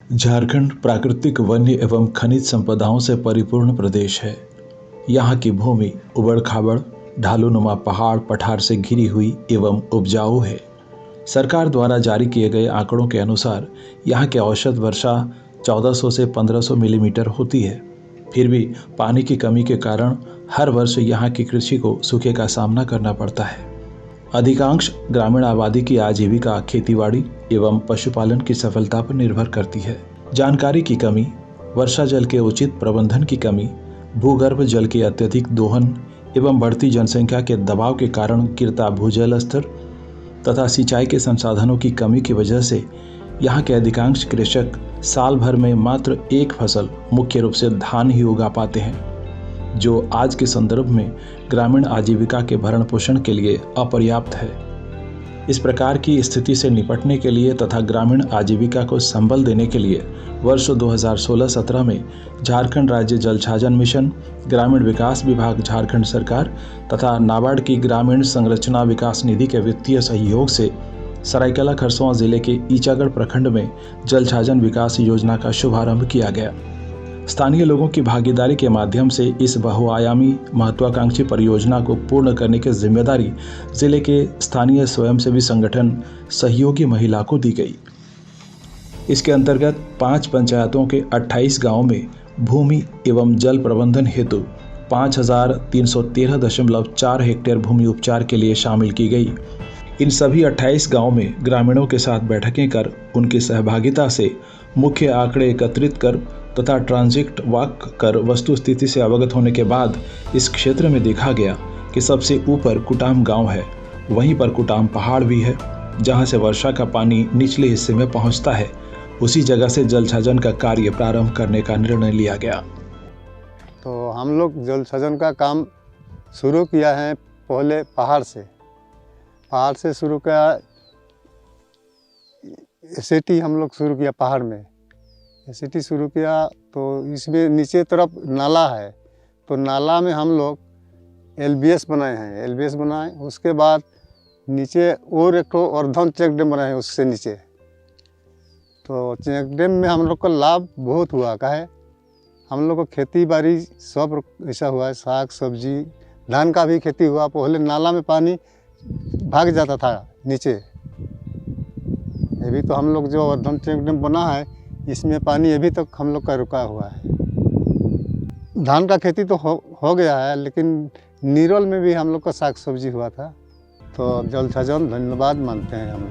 झारखंड प्राकृतिक वन्य एवं खनिज संपदाओं से परिपूर्ण प्रदेश है। यहाँ की भूमि उबड़ खाबड़, ढालूनुमा पहाड़ पठार से घिरी हुई एवं उपजाऊ है। सरकार द्वारा जारी किए गए आंकड़ों के अनुसार यहाँ की औसत वर्षा 1400 से 1500 मिलीमीटर होती है। फिर भी पानी की कमी के कारण हर वर्ष यहाँ की कृषि को सूखे का सामना करना पड़ता है। अधिकांश ग्रामीण आबादी की आजीविका खेतीबाड़ी एवं पशुपालन की सफलता पर निर्भर करती है। जानकारी की कमी, वर्षा जल के उचित प्रबंधन की कमी, भूगर्भ जल के अत्यधिक दोहन एवं बढ़ती जनसंख्या के दबाव के कारण गिरता भूजल स्तर तथा सिंचाई के संसाधनों की कमी की वजह से यहाँ के अधिकांश कृषक साल भर में मात्र एक फसल, मुख्य रूप से धान ही उगा पाते हैं, जो आज के संदर्भ में ग्रामीण आजीविका के भरण पोषण के लिए अपर्याप्त है। इस प्रकार की स्थिति से निपटने के लिए तथा ग्रामीण आजीविका को संबल देने के लिए वर्ष 2016-17 में झारखंड राज्य जल छाजन मिशन, ग्रामीण विकास विभाग झारखंड सरकार तथा नाबार्ड की ग्रामीण संरचना विकास निधि के वित्तीय सहयोग से सरायकेला खरसवां जिले के ईचागढ़ प्रखंड में जल छाजन विकास योजना का शुभारंभ किया गया। स्थानीय लोगों की भागीदारी के माध्यम से इस बहुआयामी महत्वाकांक्षी परियोजना को पूर्ण करने की जिम्मेदारी जिले के स्थानीय स्वयंसेवी संगठन सहयोगी महिला को दी गई। इसके अंतर्गत 5 पंचायतों के 28 गांवों में भूमि एवं जल प्रबंधन हेतु 5313.4 हेक्टेयर भूमि उपचार के लिए शामिल की गई। इन सभी 28 गांवों में ग्रामीणों के साथ बैठकें कर उनकी सहभागिता से मुख्य आंकड़े एकत्रित कर तथा ट्रांजिट वॉक कर वस्तु स्थिति से अवगत होने के बाद इस क्षेत्र में देखा गया कि सबसे ऊपर कुटाम गांव है, वहीं पर कुटाम पहाड़ भी है, जहां से वर्षा का पानी निचले हिस्से में पहुंचता है। उसी जगह से जल छाजन का कार्य प्रारंभ करने का निर्णय लिया गया। तो हम लोग जल छाजन का काम शुरू किया है। पहले पहाड़ से शुरू किया। एसएटी हम लोग शुरू किया पहाड़ में। एसएटी शुरू किया तो इसमें नीचे तरफ नाला है, तो नाला में हम लोग एलबीएस बनाए हैं। एलबीएस बनाए, उसके बाद नीचे और एक तो अर्धन चेक डैम बनाए हैं उससे नीचे। तो चेक डैम में हम लोग का लाभ बहुत हुआ का है। हम लोग को खेती बाड़ी सब ऐसा हुआ है, साग सब्जी धान का भी खेती हुआ। पहले नाला में पानी भाग जाता था नीचे। अभी तो हम लोग जो अर्धन चेक डैम बना है, इसमें पानी अभी तक हम लोग का रुका हुआ है। धान का खेती तो हो गया है, लेकिन नीरोल में भी हम लोग का साग सब्जी हुआ था। तो जल छाजन धन्यवाद मानते हैं हम लोग।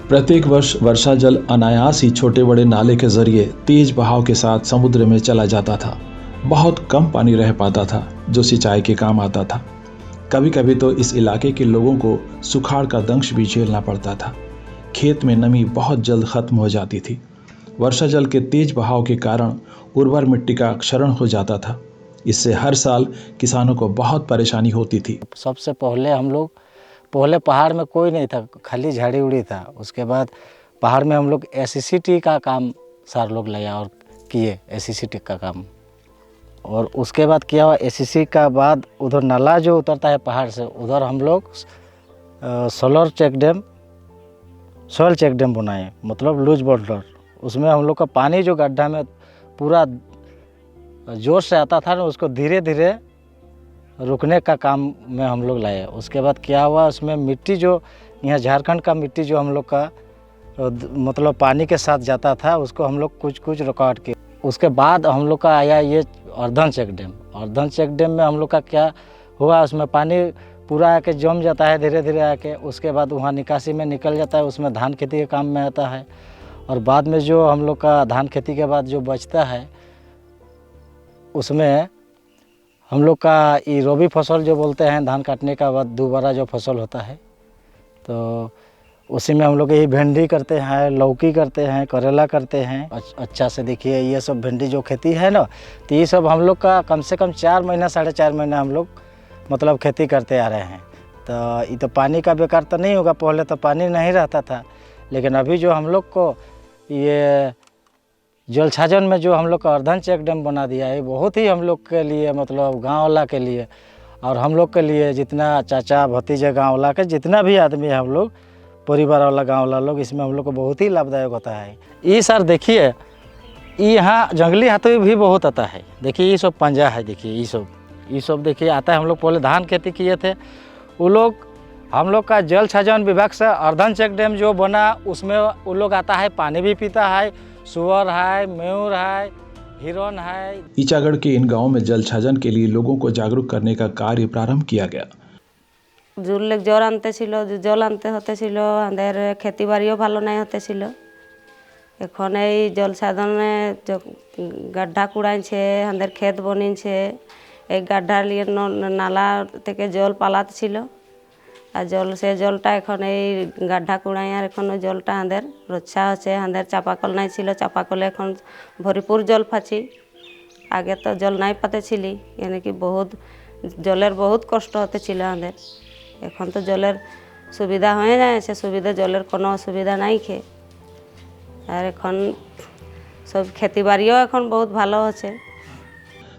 प्रत्येक वर्ष वर्षा जल अनायास ही छोटे बड़े नाले के जरिए तेज बहाव के साथ समुद्र में चला जाता था। बहुत कम पानी रह पाता था जो सिंचाई के काम आता था। कभी कभी तो इस इलाके के लोगों को सुखाड़ का दंश भी झेलना पड़ता था। खेत में नमी बहुत जल्द खत्म हो जाती थी। वर्षा जल के तेज बहाव के कारण उर्वर मिट्टी का क्षरण हो जाता था। इससे हर साल किसानों को बहुत परेशानी होती थी। सबसे पहले हम लोग पहाड़ में कोई नहीं था, खाली झाड़ी उड़ी था। उसके बाद पहाड़ में हम लोग एससीटी का काम सारे लोग लिया और किए एससीटी का काम। और उसके बाद क्या हुआ, एससीटी का बाद उधर नाला जो उतरता है पहाड़ से, उधर हम लोग सोलर चेक डैम बनाए, मतलब लूज बॉर्डर। उसमें हम लोग का पानी जो गड्ढा में पूरा जोर से आता था ना, उसको धीरे धीरे रुकने का काम में हम लोग लाए। उसके बाद क्या हुआ, उसमें मिट्टी जो यहाँ झारखंड का मिट्टी जो हम लोग का मतलब पानी के साथ जाता था, उसको हम लोग कुछ रिकॉर्ड किए। उसके बाद हम लोग का आया ये earthen check dam. Earthen check dam में हम लोग का क्या हुआ, उसमें पानी पूरा आके जम जाता है धीरे धीरे आके। उसके बाद वहाँ निकासी में निकल जाता है, उसमें धान खेती के काम में आता है। और बाद में जो हम लोग का धान खेती के बाद जो बचता है, उसमें हम लोग का ये रबी फसल जो बोलते हैं, धान काटने का बाद दोबारा जो फसल होता है, तो उसी में हम लोग यही भिंडी करते हैं, लौकी करते हैं, करेला करते हैं। अच्छा से देखिए, ये सब भिंडी जो खेती है ना, तो ये सब हम लोग का कम से कम 4 महीना 4.5 महीना हम लोग मतलब खेती करते आ रहे हैं। तो ये तो पानी का बेकार तो नहीं होगा, पहले तो पानी नहीं रहता था। लेकिन अभी जो हम लोग को ये जल छाजन में जो हम लोग का अर्धन चेक डैम बना दिया है, बहुत ही हम लोग के लिए, मतलब गाँव वाला के लिए और हम लोग के लिए, जितना चाचा भतीजे गाँव वाला के जितना भी आदमी है, हम लोग परिवार वाला गाँव वाला लोग, इसमें हम लोग को बहुत ही लाभदायक होता है। ये सर देखिए, यहाँ जंगली हाथी भी बहुत आता है। देखिए ये सब पंजा है, देखिए ये सब देखिए आता है। हम लोग पहले धान खेती किए थे, वो लोग हम लोग का जल छाजन विभाग से अर्धन चेक डैम जो बना उसमें वो लोग आता है, पानी भी पीता है। सुअर है, मयूर है, हिरन है। ईचागढ़ के इन गाँव में जल छाजन के लिए लोगों को जागरूक करने का कार्य प्रारंभ किया गया। उल्लेख जल आनते जल आनते होते आंधेर खेती बाड़ियों भालो नहीं होते। এখন এই জল সাধনে গাড্ডা কুড়াইছে, আমাদের ক্ষেত বনিছে। এই গাড্ডার লিয়ে নালা থেকে জল পালাচ্ছিল, আর সে জলটা এখন এই গাড্ডা কুড়াই আর এখন ওই জলটা আমাদের রক্ষা হচ্ছে। আমাদের চাপাকল নাই ছিল, চাপাকলে এখন ভরপুর জল পাচ্ছি। আগে তো জল নাই পাতে ছিলি, यानी कि बहुत জলের বহুত কষ্ট হতে ছিল আমাদের। এখন তো জলের সুবিধা হয়ে যাচ্ছে, সুবিধা জলের কোনো অসুবিধা নাই खे। और এখন सब खेती बाड़ियों এখন बहुत ভালো হচ্ছে।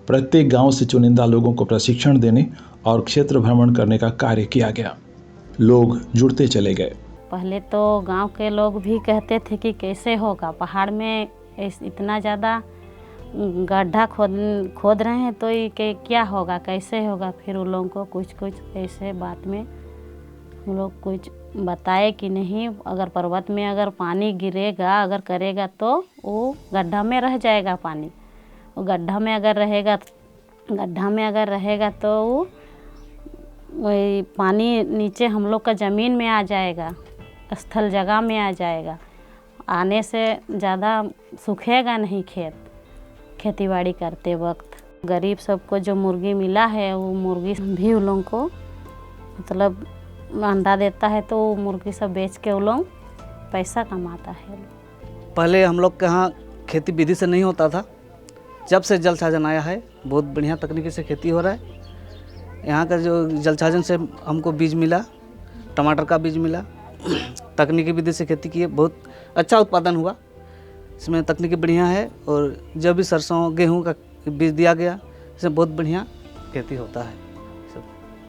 प्रत्येक गांव से चुनिंदा लोगों को प्रशिक्षण देने और क्षेत्र भ्रमण करने का कार्य किया गया। लोग जुड़ते चले गए। पहले तो गांव के लोग भी कहते थे कि कैसे होगा, पहाड़ में इतना ज़्यादा गड्ढा खोद रहे हैं तो ये क्या होगा, कैसे होगा। फिर उन लोगों को कुछ ऐसे बात में हम लोग कुछ बताए कि नहीं, अगर पर्वत में अगर पानी गिरेगा अगर करेगा तो वो गड्ढा में रह जाएगा पानी। वो गड्ढा में अगर रहेगा तो वो वही पानी नीचे हम लोग का ज़मीन में आ जाएगा, स्थल जगह में आ जाएगा। आने से ज़्यादा सूखेगा नहीं खेतीबाड़ी करते वक्त। गरीब सबको जो मुर्गी मिला है वो मुर्गी भी उन लोगों को मतलब अंडा देता है, तो मुर्गी सब बेच के वो लोग पैसा कमाता है। पहले हम लोग के यहाँ खेती विधि से नहीं होता था। जब से जल छाजन आया है बहुत बढ़िया तकनीकी से खेती हो रहा है। यहाँ का जो जल छाजन से हमको बीज मिला, टमाटर का बीज मिला, तकनीकी विधि से खेती की है, बहुत अच्छा उत्पादन हुआ। इसमें तकनीकी बढ़िया है और जब भी सरसों गेहूँ का बीज दिया गया, इससे बहुत बढ़िया खेती होता है।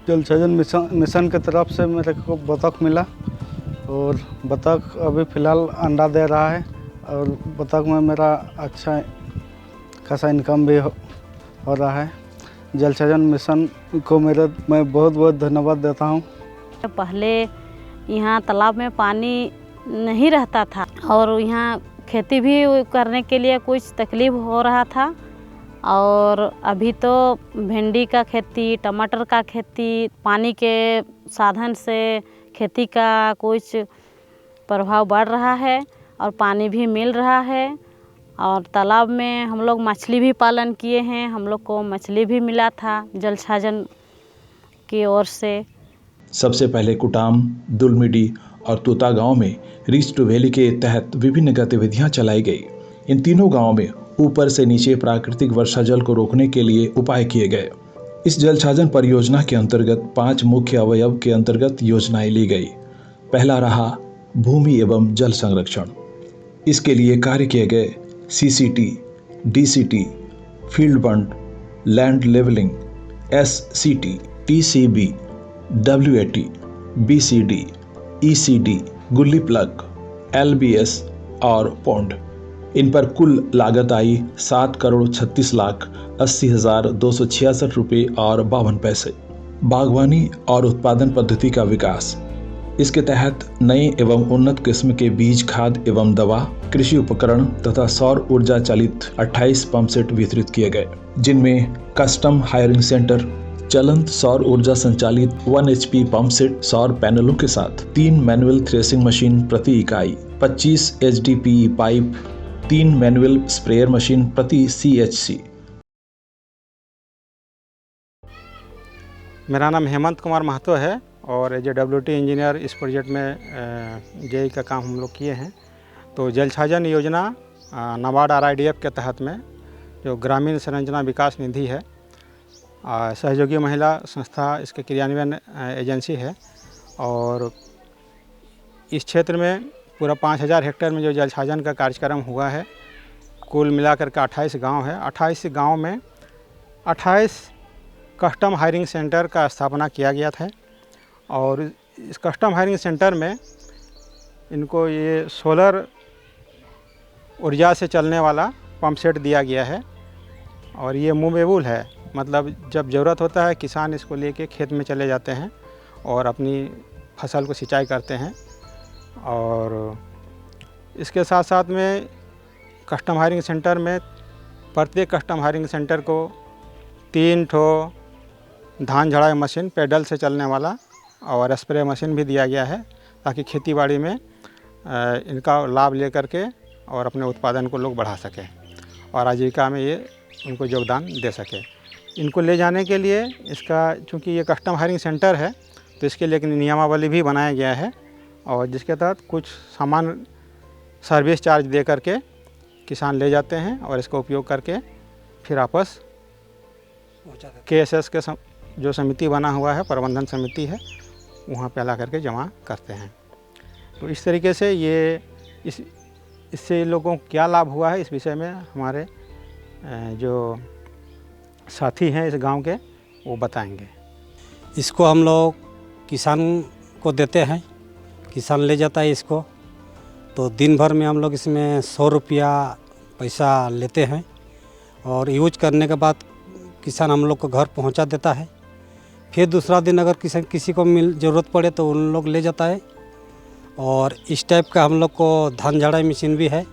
जल छाजन मिशन की तरफ से मेरे को बतख मिला और बतख अभी फ़िलहाल अंडा दे रहा है और बतख में मेरा अच्छा खासा इनकम भी हो रहा है। जल छाजन मिशन को मैं बहुत बहुत धन्यवाद देता हूँ। पहले यहाँ तालाब में पानी नहीं रहता था और यहाँ खेती भी करने के लिए कुछ तकलीफ हो रहा था। और अभी तो भिंडी का खेती, टमाटर का खेती, पानी के साधन से खेती का कुछ प्रभाव बढ़ रहा है और पानी भी मिल रहा है। और तालाब में हम लोग मछली भी पालन किए हैं, हम लोग को मछली भी मिला था जल छाजन की ओर से। सबसे पहले कुटाम, दुलमिडी और तोता गांव में रीच टू वैली के तहत विभिन्न गतिविधियां चलाई गई। इन तीनों गांवों में ऊपर से नीचे प्राकृतिक वर्षा जल को रोकने के लिए उपाय किए गए। इस जल छाजन परियोजना के अंतर्गत 5 मुख्य अवयव के अंतर्गत योजनाएं ली गई। पहला रहा भूमि एवं जल संरक्षण। इसके लिए कार्य किए गए CCT, DCT, field bund, land levelling, SCT, TCB, WAT, BCD, ECD, gully plug, LBS और पौंड। इन पर कुल लागत आई 7,36,80,266 रुपये और 52 पैसे। बागवानी और उत्पादन पद्धति का विकास। इसके तहत नए एवं उन्नत किस्म के बीज, खाद एवं दवा, कृषि उपकरण तथा सौर ऊर्जा चालित 28 पंप सेट वितरित किए गए, जिनमें कस्टम हायरिंग सेंटर, चलंत सौर ऊर्जा संचालित 1 HP पंप सेट, सौर पैनलों के साथ 3 मैनुअल थ्रेसिंग मशीन प्रति इकाई, 25 HDPE pipe, 3 manual sprayer machine प्रति CHC। मेरा नाम हेमंत कुमार महतो है और एज ए WT इंजीनियर इस प्रोजेक्ट में JE का काम हम लोग किए हैं। तो जल छाजन योजना नाबार्ड RIDF के तहत में जो ग्रामीण संरचना विकास निधि है, सहयोगी महिला संस्था इसके क्रियान्वयन एजेंसी है और इस क्षेत्र में पूरा 5000 हेक्टेयर में जो जल छाजन का कार्यक्रम हुआ है। कुल मिलाकर के 28 गांव है। 28 गांव में 28 कस्टम हायरिंग सेंटर का स्थापना किया गया था और इस कस्टम हायरिंग सेंटर में इनको ये सोलर ऊर्जा से चलने वाला पंप सेट दिया गया है और ये मूवेबल है, मतलब जब ज़रूरत होता है किसान इसको लेके खेत में चले जाते हैं और अपनी फसल को सिंचाई करते हैं। और इसके साथ साथ में कस्टम हायरिंग सेंटर में प्रत्येक कस्टम हायरिंग सेंटर को 3 ठो धान झड़ाई मशीन पेडल से चलने वाला और स्प्रे मशीन भी दिया गया है, ताकि खेतीबाड़ी में इनका लाभ लेकर के और अपने उत्पादन को लोग बढ़ा सकें और आजीविका में ये उनको योगदान दे सके। इनको ले जाने के लिए इसका, चूँकि ये कस्टम हायरिंग सेंटर है तो इसके लिए एक नियमावली भी बनाया गया है और जिसके तहत कुछ सामान सर्विस चार्ज दे करके किसान ले जाते हैं और इसका उपयोग करके फिर आपस KSS के जो समिति बना हुआ है, प्रबंधन समिति है, वहाँ पे ला करके जमा करते हैं। तो इस तरीके से ये इससे लोगों को क्या लाभ हुआ है इस विषय में हमारे जो साथी हैं इस गांव के वो बताएंगे। इसको हम लोग किसान को देते हैं, किसान ले जाता है इसको, तो दिन भर में हम लोग इसमें 100 रुपया पैसा लेते हैं और यूज करने के बाद किसान हम लोग को घर पहुंचा देता है। फिर दूसरा दिन अगर किसी को ज़रूरत पड़े तो उन लोग ले जाता है। और इस टाइप का हम लोग को धान झाड़ाई मशीन भी है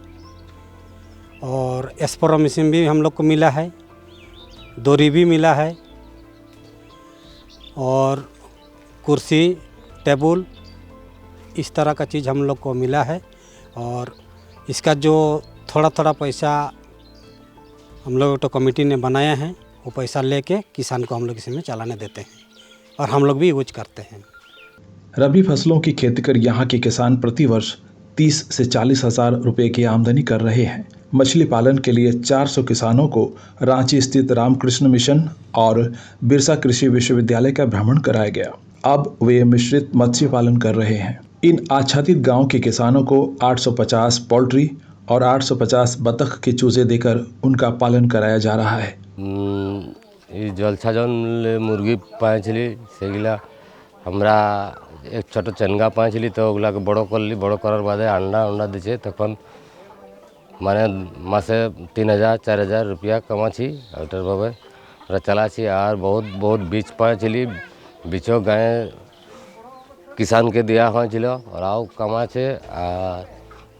और स्प्रे मशीन भी हम लोग को मिला है, दोरी भी मिला है और कुर्सी टेबल इस तरह का चीज़ हम लोग को मिला है। और इसका जो थोड़ा थोड़ा पैसा हम लोग तो कमेटी ने बनाया है, वो पैसा लेके किसान को हम लोग इसमें चलाने देते हैं और हम लोग भी यूज करते हैं। रबी फसलों की खेती कर यहाँ के किसान प्रति वर्ष 30 से 40 हज़ार रुपये की आमदनी कर रहे हैं। मछली पालन के लिए 400 किसानों को रांची स्थित रामकृष्ण मिशन और बिरसा कृषि विश्वविद्यालय का भ्रमण कराया गया। अब वे मिश्रित मत्स्य पालन कर रहे हैं। इन आच्छादित गांव के किसानों को 850 पोल्ट्री और 850 बतख के चूजे देकर उनका पालन कराया जा रहा है। जलछाजन मुर्गी पाँचली सेगिला हमरा एक छोट चनगा पाँचली तो ओगला के बड़ो करली, बड़ो करार बाद अंडा दीचे तखन माने मासे 3000-4000 रुपया कमाची अटर भावे चलाची। और बहुत बीच पाँचली बीचो गाय किसान के दिया हुआ चिलो और आओ कमाचे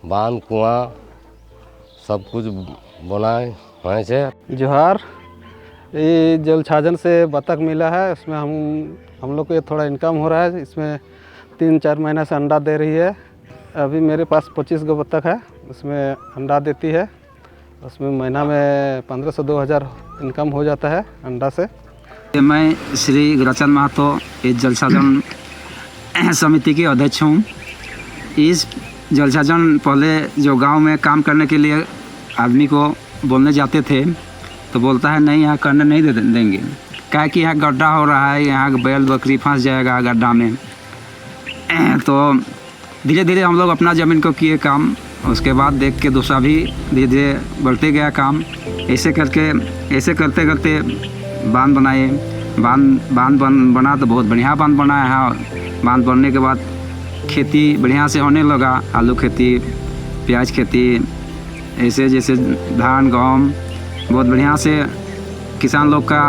बांध कुआं सब कुछ बनाए हुए से। जोहार, ये जलछाजन से बतख मिला है, इसमें हम लोग को थोड़ा इनकम हो रहा है। इसमें 3-4 महीना से अंडा दे रही है। अभी मेरे पास 25 गो बतख है, उसमें अंडा देती है। उसमें महीना में 1500-2000 इनकम हो जाता है अंडा से। मैं श्री गुराचंद महतो इस जलछाजन समिति के अध्यक्ष हूँ। इस जलछाजन पहले जो गांव में काम करने के लिए आदमी को बोलने जाते थे तो बोलता है नहीं यहाँ करने नहीं देंगे, क्या कि यहाँ गड्ढा हो रहा है, यहाँ बैल बकरी फंस जाएगा गड्ढा में। तो धीरे धीरे हम लोग अपना ज़मीन को किए काम, उसके बाद देख के दूसरा भी धीरे धीरे बढ़ते गया काम। ऐसे करते करते बांध बनाए, बांध बना तो बहुत बढ़िया बांध बनाया है। बांध बनने के बाद खेती बढ़िया से होने लगा, आलू खेती, प्याज खेती, ऐसे जैसे धान गेहूँ बहुत बढ़िया से किसान लोग का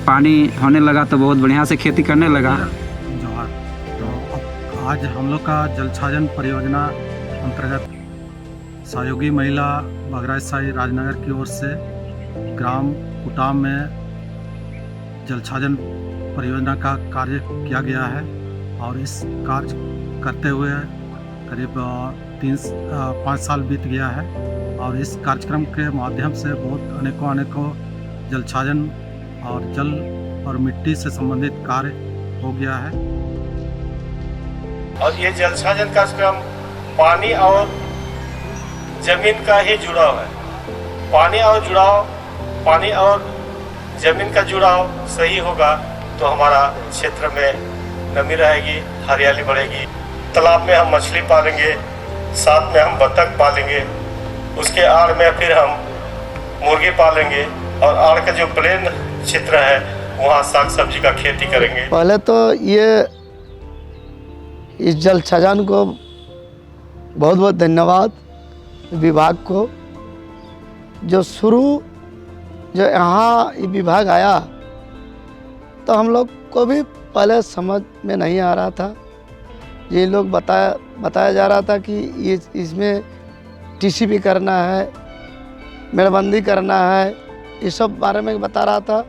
पानी होने लगा तो बहुत बढ़िया से खेती करने लगा। जोहार, तो आज हम लोग का जलछाजन परियोजना अंतर्गत सहयोगी महिला बगराइच साई राजनगर की ओर से ग्राम कुटाम में जलछाजन परियोजना का कार्य किया गया है और इस कार्य करते हुए करीब 5 साल बीत गया है और इस कार्यक्रम के माध्यम से बहुत अनेकों जलछाजन और जल और मिट्टी से संबंधित कार्य हो गया है। और ये जलछाजन कार्यक्रम पानी और जमीन का ही जुड़ाव है। पानी और जमीन का जुड़ाव सही होगा तो हमारा क्षेत्र में नमी रहेगी, हरियाली बढ़ेगी। तालाब में हम मछली पालेंगे, साथ में हम बतख पालेंगे, उसके आड़ में फिर हम मुर्गी पालेंगे और आड़ का जो प्लेन क्षेत्र है वहाँ साग सब्जी का खेती करेंगे। पहले तो ये इस जलछाजन को बहुत बहुत धन्यवाद विभाग को। जो यहाँ ये विभाग आया तो हम लोग को भी पहले समझ में नहीं आ रहा था। ये लोग बताया जा रहा था कि ये इसमें टीसीबी करना है, मेड़बंदी करना है, ये सब बारे में बता रहा था।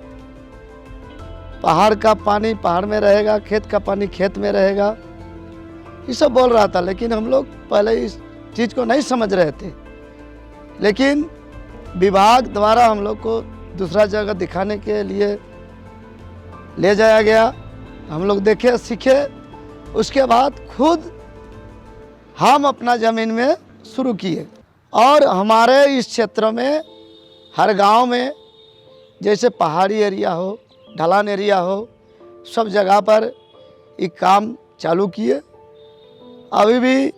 पहाड़ का पानी पहाड़ में रहेगा, खेत का पानी खेत में रहेगा, ये सब बोल रहा था। लेकिन हम लोग पहले इस चीज़ को नहीं समझ रहे थे। लेकिन विभाग द्वारा हम लोग को दूसरा जगह दिखाने के लिए ले जाया गया। हम लोग देखे, सीखे, उसके बाद खुद हम अपना ज़मीन में शुरू किए। और हमारे इस क्षेत्र में हर गांव में जैसे पहाड़ी एरिया हो, ढलान एरिया हो, सब जगह पर ये काम चालू किए। अभी भी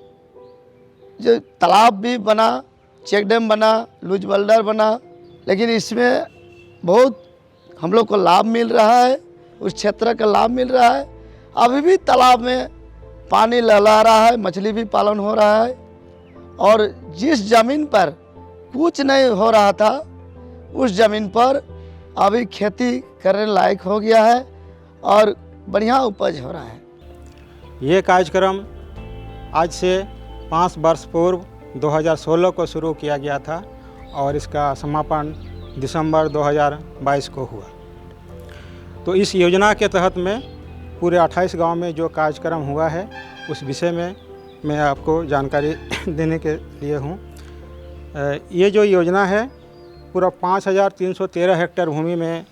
जो तालाब भी बना, चेक डैम बना, लूज बोल्डर बना, लेकिन इसमें बहुत हम लोग को लाभ मिल रहा है, उस क्षेत्र का लाभ मिल रहा है। अभी भी तालाब में पानी लहला रहा है, मछली भी पालन हो रहा है। और जिस ज़मीन पर कुछ नहीं हो रहा था, उस ज़मीन पर अभी खेती करने लायक हो गया है और बढ़िया उपज हो रहा है। ये कार्यक्रम आज से 5 वर्ष पूर्व 2016 को शुरू किया गया था और इसका समापन दिसंबर 2022 को हुआ। तो इस योजना के तहत में पूरे 28 गांव में जो कार्यक्रम हुआ है, उस विषय में मैं आपको जानकारी देने के लिए हूँ। ये जो योजना है पूरा 5313 हेक्टेयर भूमि में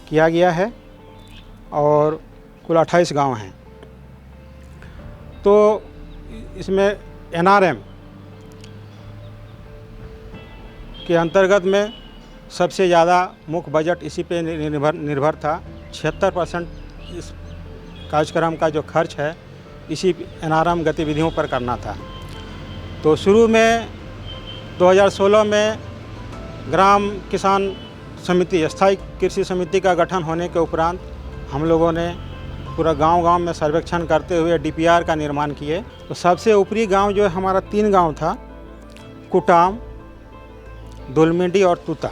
किया गया है और कुल 28 गांव हैं। तो इसमें NRM के अंतर्गत में सबसे ज़्यादा मुख्य बजट इसी पे निर्भर था। 76% इस कार्यक्रम का जो खर्च है इसी NRM गतिविधियों पर करना था। तो शुरू में 2016 में ग्राम किसान समिति, स्थायी कृषि समिति का गठन होने के उपरांत हम लोगों ने पूरा गांव-गांव में सर्वेक्षण करते हुए DPR का निर्माण किए। तो सबसे ऊपरी गांव जो हमारा 3 गांव था, कुटाम, दुलमिंडी और तूता।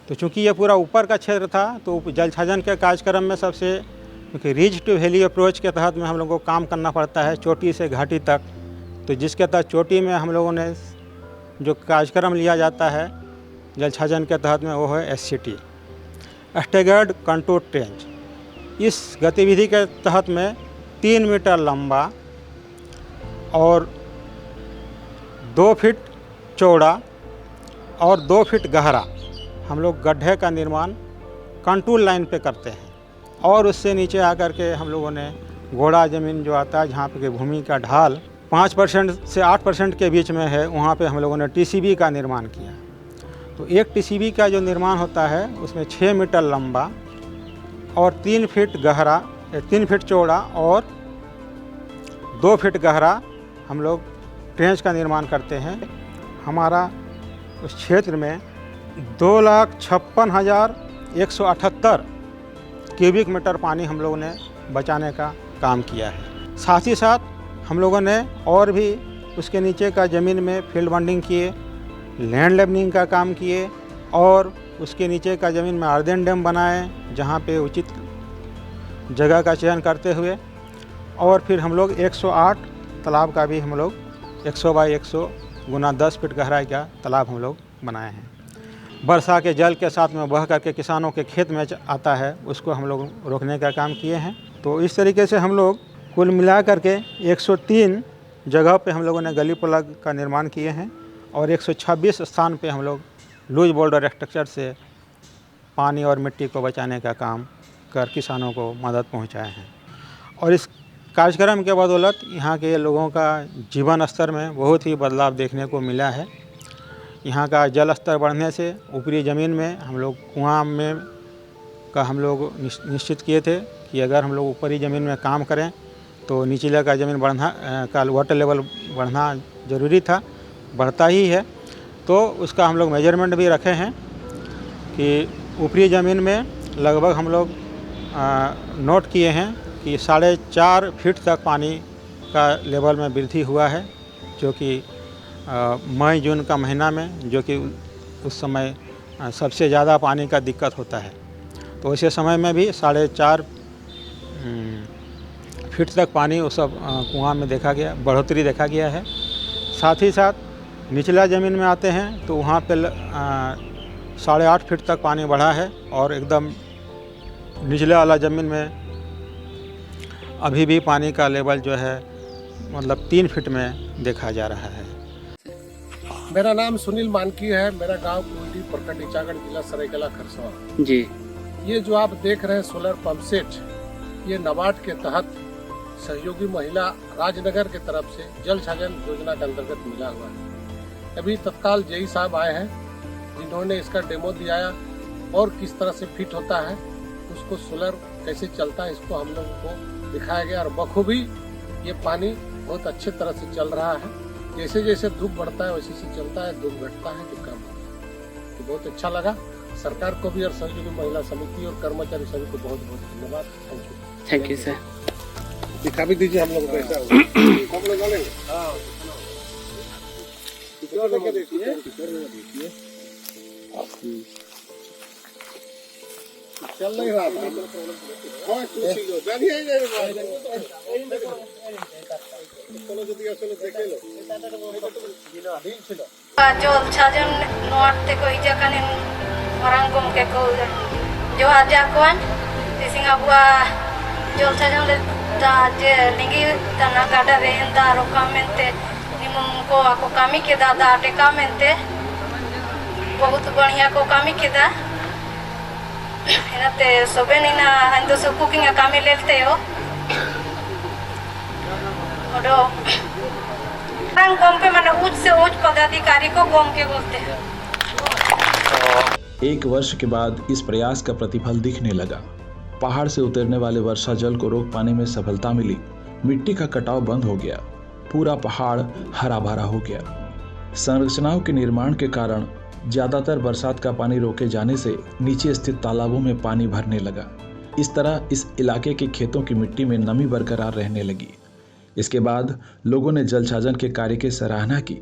तो चूँकि ये पूरा ऊपर का क्षेत्र था तो जल छाजन के कार्यक्रम में सबसे, क्योंकि रिज टू वैली अप्रोच के तहत में हम लोगों को काम करना पड़ता है चोटी से घाटी तक। तो जिसके तहत चोटी में हम लोगों ने जो कार्यक्रम लिया जाता है जल छाजन के तहत में, वो है SCT, स्टेगर्ड कंटूर ट्रेंच। इस गतिविधि के तहत में 3 मीटर लंबा और 2 फीट चौड़ा और 2 फीट गहरा हम लोग गड्ढे का निर्माण कंटूर लाइन पे करते हैं। और उससे नीचे आकर के हम लोगों ने घोड़ा ज़मीन जो आता है, जहाँ पे भूमि का ढाल 5% से 8% के बीच में है, वहाँ पे हम लोगों ने TCB का निर्माण किया। तो एक TCB का जो निर्माण होता है उसमें 6 मीटर लंबा और 3 फीट गहरा, 3 फीट चौड़ा और 2 फीट गहरा हम लोग ट्रेंच का निर्माण करते हैं। हमारा उस क्षेत्र में 2,56,178 क्यूबिक मीटर पानी हम लोगों ने बचाने का काम किया है। साथ ही साथ हम लोगों ने और भी उसके नीचे का ज़मीन में फील्ड बंडिंग किए, लैंड लेवलिंग का काम किए और उसके नीचे का ज़मीन में अर्देन डैम बनाए, जहाँ पे उचित जगह का चयन करते हुए। और फिर हम लोग 108 तालाब का भी हम लोग 100 बाई 100 गुना 10 फीट गहराई का तालाब हम लोग बनाए हैं। वर्षा के जल के साथ में बह करके किसानों के खेत में आता है, उसको हम लोग रोकने का काम किए हैं। तो इस तरीके से हम लोग कुल मिला करके 103 जगह पे हम लोगों ने गली प्लग का निर्माण किए हैं और 126 स्थान पे हम लोग लूज बोल्डर स्ट्रक्चर से पानी और मिट्टी को बचाने का काम कर किसानों को मदद पहुंचाए हैं। और इस कार्यक्रम के बदौलत यहाँ के लोगों का जीवन स्तर में बहुत ही बदलाव देखने को मिला है। यहाँ का जल स्तर बढ़ने से ऊपरी ज़मीन में हम लोग कुआं में का हम लोग निश्चित किए थे कि अगर हम लोग ऊपरी ज़मीन में काम करें तो निचले का ज़मीन बढ़ना का वाटर लेवल बढ़ना ज़रूरी था, बढ़ता ही है। तो उसका हम लोग मेजरमेंट भी रखे हैं कि ऊपरी ज़मीन में लगभग हम लोग नोट किए हैं कि 4.5 फीट तक पानी का लेवल में वृद्धि हुआ है जो कि मई जून का महीना में, जो कि उस समय सबसे ज़्यादा पानी का दिक्कत होता है। तो ऐसे समय में भी 4.5 फीट तक पानी उस सब कुआं में देखा गया, बढ़ोतरी देखा गया है। साथ ही साथ निचला ज़मीन में आते हैं तो वहाँ पे 8.5 फीट तक पानी बढ़ा है और एकदम निचले वाला ज़मीन में अभी भी पानी का लेवल जो है मतलब 3 फीट में देखा जा रहा है। मेरा नाम सुनील मानकी है। मेरा गांव कुंडी, प्रखंड ईचागढ़, जिला सरायकेला खरसावां जी। ये जो आप देख रहे हैं सोलर पंप सेट, ये नाबार्ड के तहत सहयोगी महिला राजनगर के तरफ से जल छाजन योजना के अंतर्गत मिला हुआ है। अभी तत्काल जेई साहब आए हैं जिन्होंने इसका डेमो दिखाया और किस तरह से फिट होता है, उसको सोलर कैसे चलता है, इसको हम लोगों को दिखाया गया और बखूबी ये पानी बहुत अच्छे तरह से चल रहा है। जैसे जैसे धूप बढ़ता है वैसे वैसे चलता है, धूप घटता है तो कम होता है। तो बहुत अच्छा लगा। सरकार को भी और सहयोगी महिला समिति और कर्मचारी सभी को बहुत बहुत धन्यवाद। Thank you sir. दिखा भी दीजिए हम लोगों को कैसा हम लोग डालेंगे। चल नहीं रहा जल छाजन नोट ते को इजाकाने orang gomke ko jo aja kuan tising abua jol छाजन da je lingi tana kada renda rokamente nimum ko ako kami ke da tekamente बहुत बढ़िया को कमी किदा इनते सोबे नीना हिंदू से कुकिंग कमी लेते हो और रंग गोम पे माने उच्च से उच्च पदाधिकारी को गोम के बोलते हैं। 1 वर्ष के बाद इस प्रयास का प्रतिफल दिखने लगा। पहाड़ से उतरने वाले वर्षा जल को रोक पाने में सफलता मिली। मिट्टी का कटाव बंद हो गया, पूरा पहाड़ हरा भरा हो गया। संरचनाओं के निर्माण के कारण ज्यादातर बरसात का पानी रोके जाने से नीचे स्थित तालाबों में पानी भरने लगा। इस तरह इस इलाके के खेतों की मिट्टी में नमी बरकरार रहने लगी। इसके बाद लोगों ने जल छाजन के कार्य की सराहना की,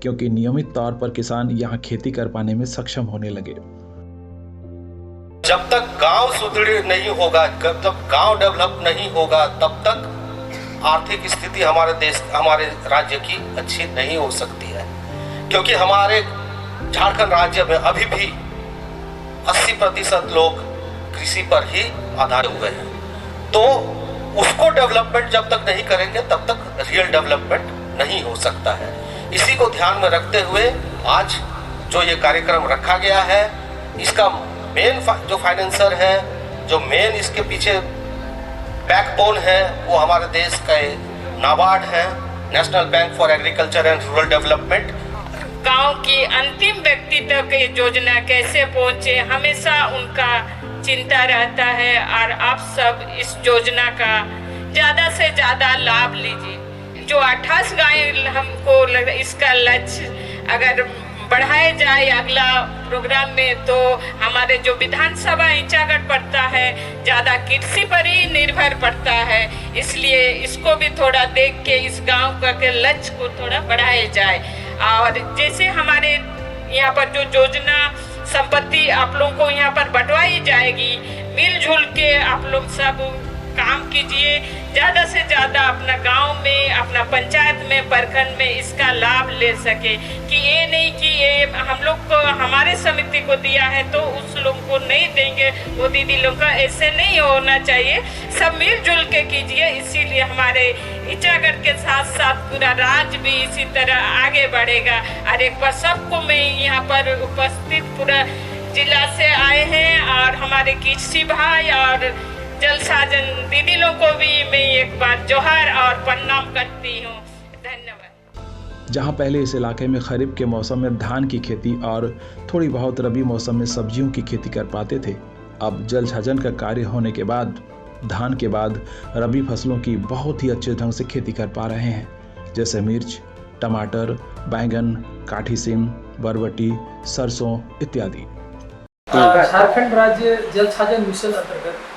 क्योंकि नियमित तौर पर किसान यहाँ खेती कर पाने में सक्षम होने लगे। जब तक गांव सुदृढ़ नहीं होगा, जब तक गांव डेवलप नहीं होगा, तब तक आर्थिक स्थिति हमारे देश, हमारे राज्य की अच्छी नहीं हो सकती है। क्योंकि हमारे झारखंड राज्य में अभी भी 80% लोग कृषि पर ही आधारित हुए हैं। तो उसको डेवलपमेंट जब तक नहीं करेंगे तब तक रियल डेवलपमेंट नहीं हो सकता है। इसी को ध्यान में रखते हुए आज जो ये कार्यक्रम रखा गया है, इसका मेन जो फाइनेंसर है, जो मेन इसके पीछे बैकबोन है, वो हमारे देश का नाबार्ड है, national bank for agriculture and rural development. गांव की अंतिम व्यक्ति तक ये योजना कैसे पहुंचे, हमेशा उनका चिंता रहता है। और आप सब इस योजना का ज़्यादा से ज़्यादा लाभ लीजिए। जो 28 गाँव हमको इसका लक्ष्य अगर बढ़ाया जाए अगला प्रोग्राम में, तो हमारे जो विधानसभा ईचागढ़ पड़ता है ज़्यादा कृषि पर ही निर्भर पड़ता है। इसलिए इसको भी थोड़ा देख के इस गांव का के लक्ष्य को थोड़ा बढ़ाया जाए। और जैसे हमारे यहाँ पर जो योजना संपत्ति आप लोगों को यहाँ पर बंटवाई जाएगी, मिलजुल के आप लोग सब काम कीजिए। ज़्यादा से ज़्यादा अपना गांव में, अपना पंचायत में, प्रखंड में इसका लाभ ले सके। कि ये नहीं कि ये हम लोग को हमारे समिति को दिया है तो उस लोग को नहीं देंगे, वो दीदी लोग का ऐसे नहीं होना चाहिए। सब मिलजुल के कीजिए। इसीलिए हमारे ईचागढ़ के साथ साथ पूरा राज्य भी इसी तरह आगे बढ़ेगा। और एक बार सबको मैं यहाँ पर उपस्थित पूरा जिला से आए हैं और हमारे कृषि भाई और जल छाजन दीदी लोगों को भी मैं एक बार जोहार और प्रणाम करती हूँ। धन्यवाद। जहाँ पहले इस इलाके में खरीफ के मौसम में धान की खेती और थोड़ी बहुत रबी मौसम में सब्जियों की खेती कर पाते थे, अब जल छाजन का कार्य होने के बाद धान के बाद रबी फसलों की बहुत ही अच्छे ढंग से खेती कर पा रहे हैं, जैसे मिर्च, टमाटर, बैंगन, काठी सिम, बरबटी, सरसों इत्यादि। झारखंड राज्य जल छाजन मिशन अंतर्गत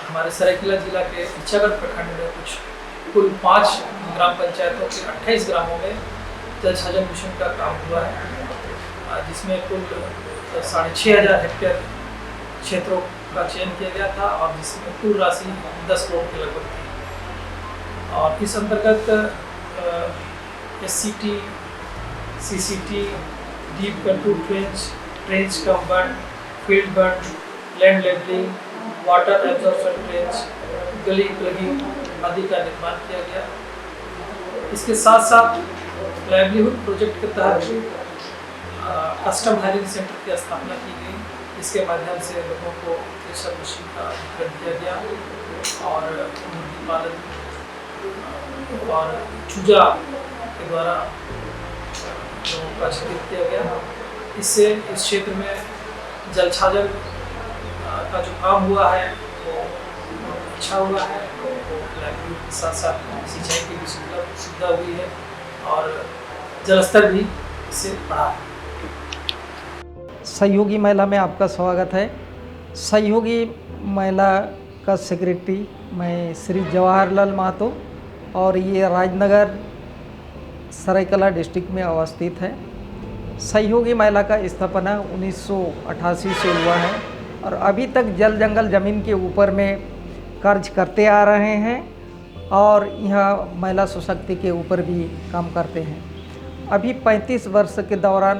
हमारे सरायकेला जिला के ईचागढ़ प्रखंड में कुछ कुल 5 ग्राम पंचायतों के 28 ग्रामों में जल छाजन मिशन का काम हुआ है, जिसमें कुल 6,500 हेक्टेयर क्षेत्रों का चयन किया गया था और जिसमें कुल राशि 10 करोड़ के लगभग थी। और इस अंतर्गत SCT, CCT, deep control trench cum burn, field burn, land levelling, water absorption trench, gully plugging आदि का निर्माण किया गया। इसके साथ साथ लाइवलीहुड प्रोजेक्ट के तहत कस्टम हायरिंग सेंटर की स्थापना की गई। इसके माध्यम से लोगों को प्रेशर मशीन का वितरण किया गया और मुर्गी पालन और चूजा के द्वारा लोगों का छाजित किया गया। इससे इस क्षेत्र में जल छाजन का जो काम हुआ है वो अच्छा हुआ है। लाइवलीहुड के साथ साथ सिंचाई की भी सुविधा हुई है और जलस्तर भी इससे बढ़ा है। सहयोगी महिला में आपका स्वागत है। सहयोगी महिला का सेक्रेटरी मैं श्री जवाहरलाल महतो और ये राजनगर सरायकला डिस्ट्रिक्ट में अवस्थित है। सहयोगी महिला का स्थापना 1988 से हुआ है और अभी तक जल जंगल ज़मीन के ऊपर में कार्य करते आ रहे हैं और यहाँ महिला सशक्ति के ऊपर भी काम करते हैं। अभी 35 वर्ष के दौरान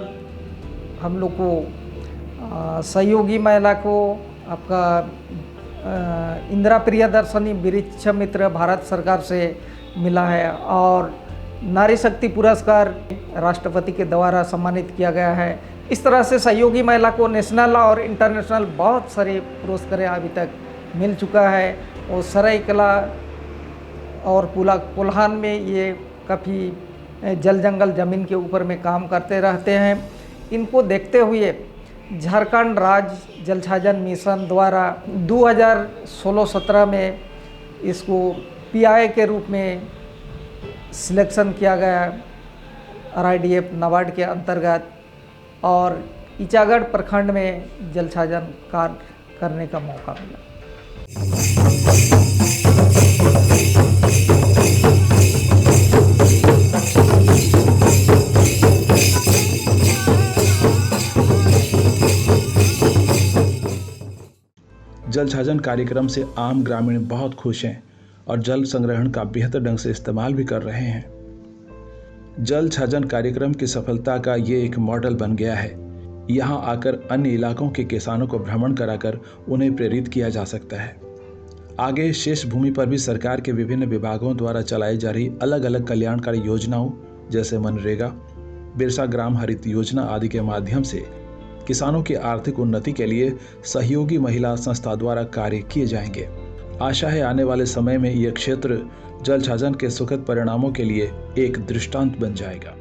हम लोग को सहयोगी महिला को आपका इंदिरा प्रियदर्शनी वृक्ष मित्र भारत सरकार से मिला है और नारी शक्ति पुरस्कार राष्ट्रपति के द्वारा सम्मानित किया गया है। इस तरह से सहयोगी महिला को नेशनल और इंटरनेशनल बहुत सारे पुरस्कार अभी तक मिल चुका है और सरायकला और कोल्हान में ये काफ़ी जल जंगल ज़मीन के ऊपर में काम करते रहते हैं। इनको देखते हुए झारखंड राज्य जल छाजन मिशन द्वारा 2016-17 में इसको PI के रूप में सिलेक्शन किया गया RIDF नाबार्ड के अंतर्गत और ईचागढ़ प्रखंड में जल छाजन कार्य करने का मौका मिला। जल छाजन कार्यक्रम से आम ग्रामीण बहुत खुश हैं और जल संग्रहण का बेहतर ढंग से इस्तेमाल भी कर रहे हैं। जल छाजन कार्यक्रम की सफलता का ये एक मॉडल बन गया है। यहाँ आकर अन्य इलाकों के किसानों को भ्रमण कराकर उन्हें प्रेरित किया जा सकता है। आगे शेष भूमि पर भी सरकार के विभिन्न विभागों द्वारा चलाई जा रही अलग अलग कल्याणकारी योजनाओं जैसे मनरेगा, बिरसा ग्राम हरित योजना आदि के माध्यम से किसानों की आर्थिक उन्नति के लिए सहयोगी महिला संस्था द्वारा कार्य किए जाएंगे। आशा है आने वाले समय में यह क्षेत्र जल छाजन के सुखद परिणामों के लिए एक दृष्टांत बन जाएगा।